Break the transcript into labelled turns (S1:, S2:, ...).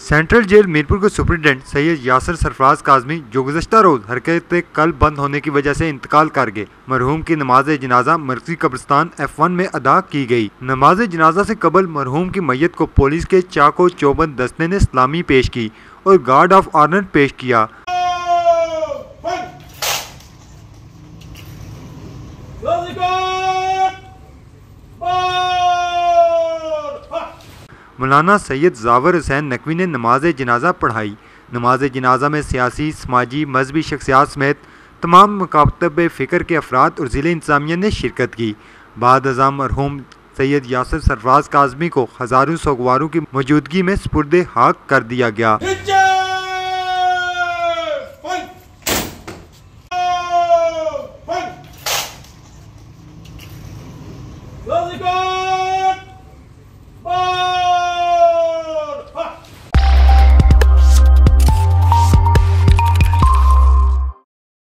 S1: Central jail Mirpur के superintendent Syed Yasir Sarfaraz Kazmi जो गुज़श्ता रोज़ हरकत कल बंद होने की वजह से इंतकाल कर गए, मरहूम की नमाज जनाजा मरकजी कब्रिस्तान F1 में अदा की गई। नमाज जनाजा से कबल मरहूम की मैयत को पुलिस के चाको चौबंद दस्ते ने सलामी पेश की और गार्ड ऑफ ऑनर पेश किया। मौलाना सैयद जावर हुसैन नकवी ने नमाज जनाजा पढ़ाई। नमाज जनाजा में सियासी, समाजी, मजहबी शख्सियात समेत तमाम मकातब फ़िक्र के अफराद और ज़िले इंतज़ामिया ने शिरकत की। बाद अज़ां मरहूम सैयद यासिर सरफराज काज़मी को हज़ारों सोगवारों की मौजूदगी में सुपुर्द हाक कर दिया गया।